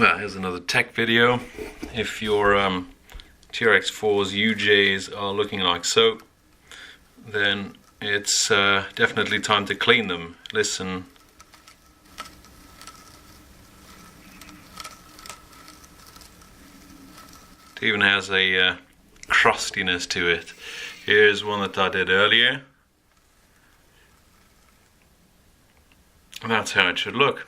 Well, here's another tech video. If your TRX-4's UJs are looking like so, then it's definitely time to clean them. Listen. It even has a crustiness to it. Here's one that I did earlier. And that's how it should look.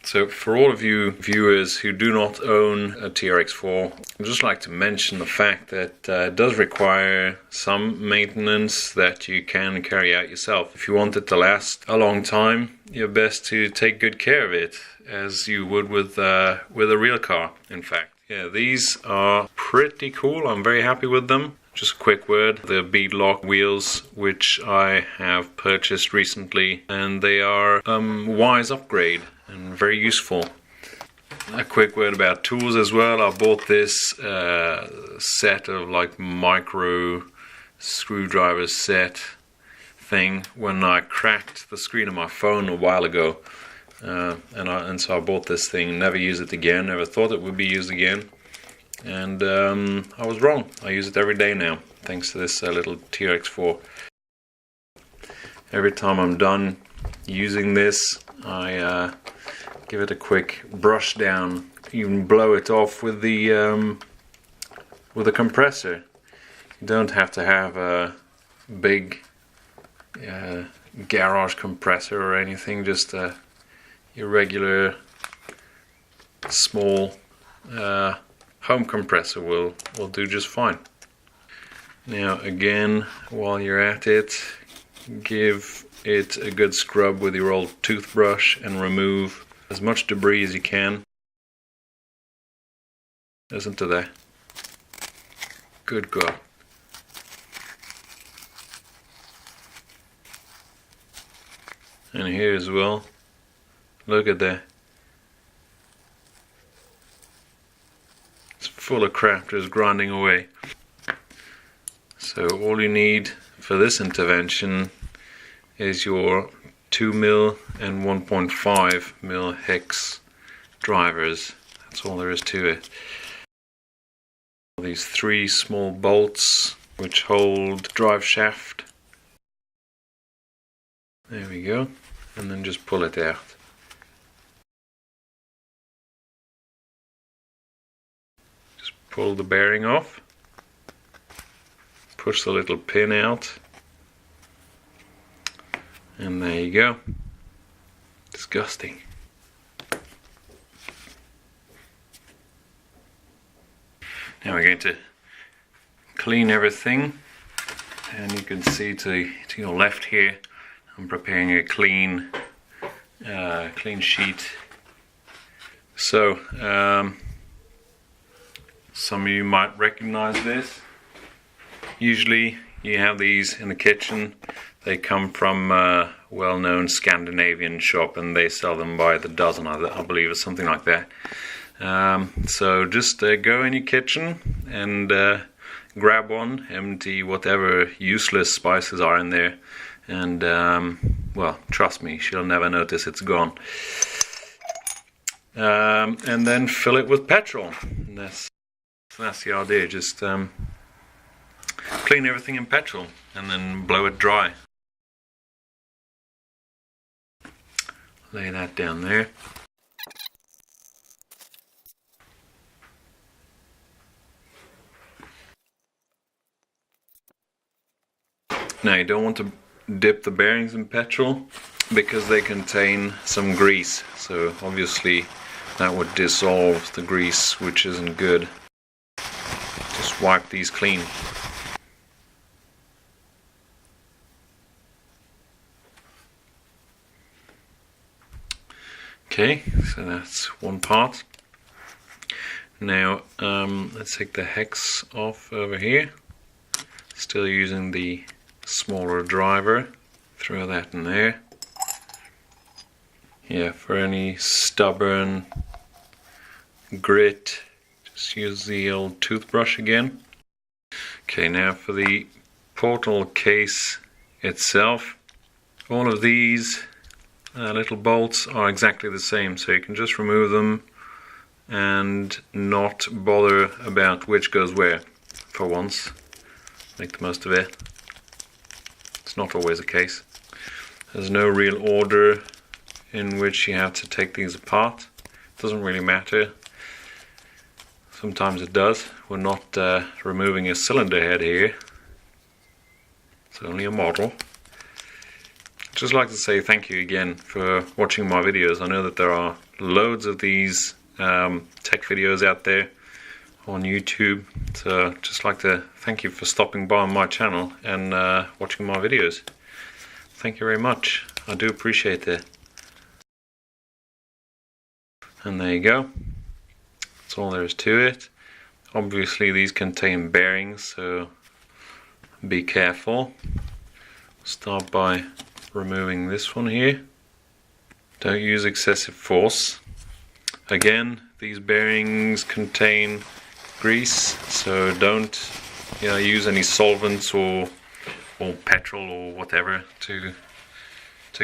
So for all of you viewers who do not own a TRX-4, I'd just like to mention the fact that it does require some maintenance that you can carry out yourself. If you want it to last a long time, you're best to take good care of it, as you would with a real car, in fact. Yeah, these are pretty cool. I'm very happy with them. Just a quick word, the beadlock wheels, which I have purchased recently, and they are a wise upgrade and very useful. A quick word about tools as well. I bought this set of like micro screwdriver set thing when I cracked the screen of my phone a while ago, and so I bought this thing. Never used it again. Never thought it would be used again. And I was wrong. I use it every day now, thanks to this little TRX-4. Every time I'm done using this, I give it a quick brush down, even blow it off with the compressor. You don't have to have a big garage compressor or anything, just your regular small home compressor will do just fine. Now again, while you're at it, give it a good scrub with your old toothbrush and remove as much debris as you can. Listen to that. Good God. And here as well. Look at that. Full of crap just grinding away. So all you need for this intervention is your 2mm and 1.5mm hex drivers. That's all there is to it. These 3 small bolts which hold drive shaft. There we go. And then just pull it out. Pull the bearing off, push the little pin out, and there you go. Disgusting. Now we're going to clean everything, and you can see to your left here, I'm preparing a clean sheet. So some of you might recognize this. Usually you have these in the kitchen. They come from a well-known Scandinavian shop, and they sell them by the dozen, I believe, or something like that. So just go in your kitchen and grab one, empty whatever useless spices are in there, and well, trust me, she'll never notice it's gone. And then fill it with petrol. And that's the idea. Just clean everything in petrol and then blow it dry. Lay that down there. Now you don't want to dip the bearings in petrol because they contain some grease, so obviously that would dissolve the grease, which isn't good. Just wipe these clean. Okay, so that's one part. Now let's take the hex off over here. Still using the smaller driver. Throw that in there. Yeah, for any stubborn grit, just use the old toothbrush again. Okay, now for the portal case itself, all of these little bolts are exactly the same, so you can just remove them and not bother about which goes where for once. Make the most of it. It's not always the case. There's no real order in which you have to take these apart. It doesn't really matter. Sometimes it does. We're not removing a cylinder head here. It's only a model. I'd just like to say thank you again for watching my videos. I know that there are loads of these tech videos out there on YouTube. So just like to thank you for stopping by on my channel and watching my videos. Thank you very much. I do appreciate it. And there you go. That's all there is to it. Obviously these contain bearings, so be careful. Start by removing this one here. Don't use excessive force. Again, these bearings contain grease, so don't use any solvents or petrol or whatever to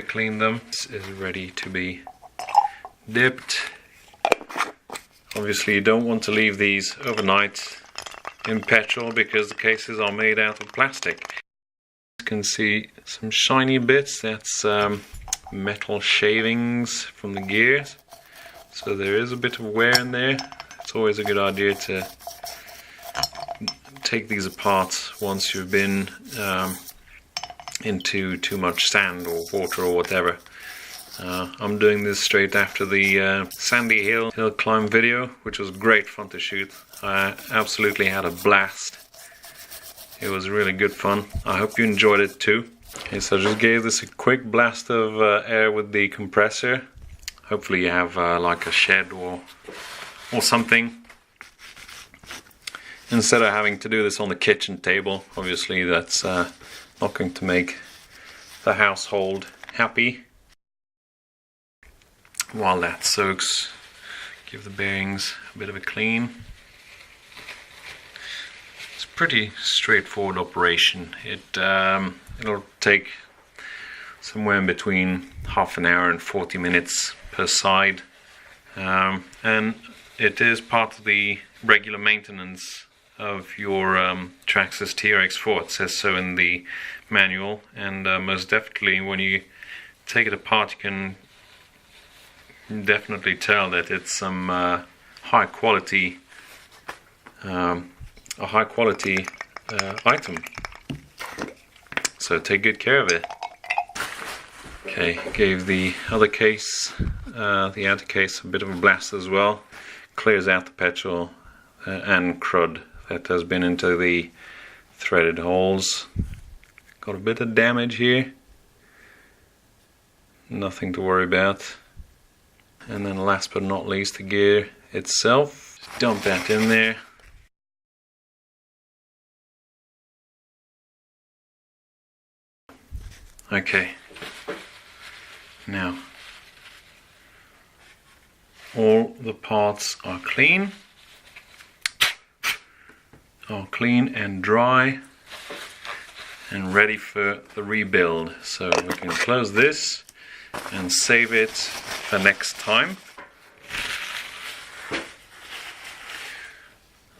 clean them. This is ready to be dipped. Obviously you don't want to leave these overnight in petrol because the cases are made out of plastic. You can see some shiny bits. That's metal shavings from the gears. So there is a bit of wear in there. It's always a good idea to take these apart once you've been into too much sand or water or whatever. I'm doing this straight after the Sandy Hill climb video, which was great fun to shoot. I absolutely had a blast. It was really good fun. I hope you enjoyed it too. Okay, so I just gave this a quick blast of air with the compressor. Hopefully you have like a shed or something. Instead of having to do this on the kitchen table, obviously that's not going to make the household happy. While that soaks, give the bearings a bit of a clean. It's a pretty straightforward operation. It'll take somewhere in between half an hour and 40 minutes per side, and it is part of the regular maintenance of your Traxxas TRX-4. It says so in the manual, and most definitely when you take it apart you can definitely tell that it's some high quality item. So take good care of it. Okay, gave the other case, the outer case, a bit of a blast as well. Clears out the petrol and crud that has been into the threaded holes. Got a bit of damage here. Nothing to worry about. And then last but not least, the gear itself. Just dump that in there. Okay. Now, all the parts are clean and dry and ready for the rebuild. So we can close this and save it for next time.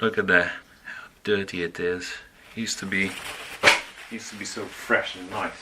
Look at that, how dirty it is. Used to be so fresh and nice.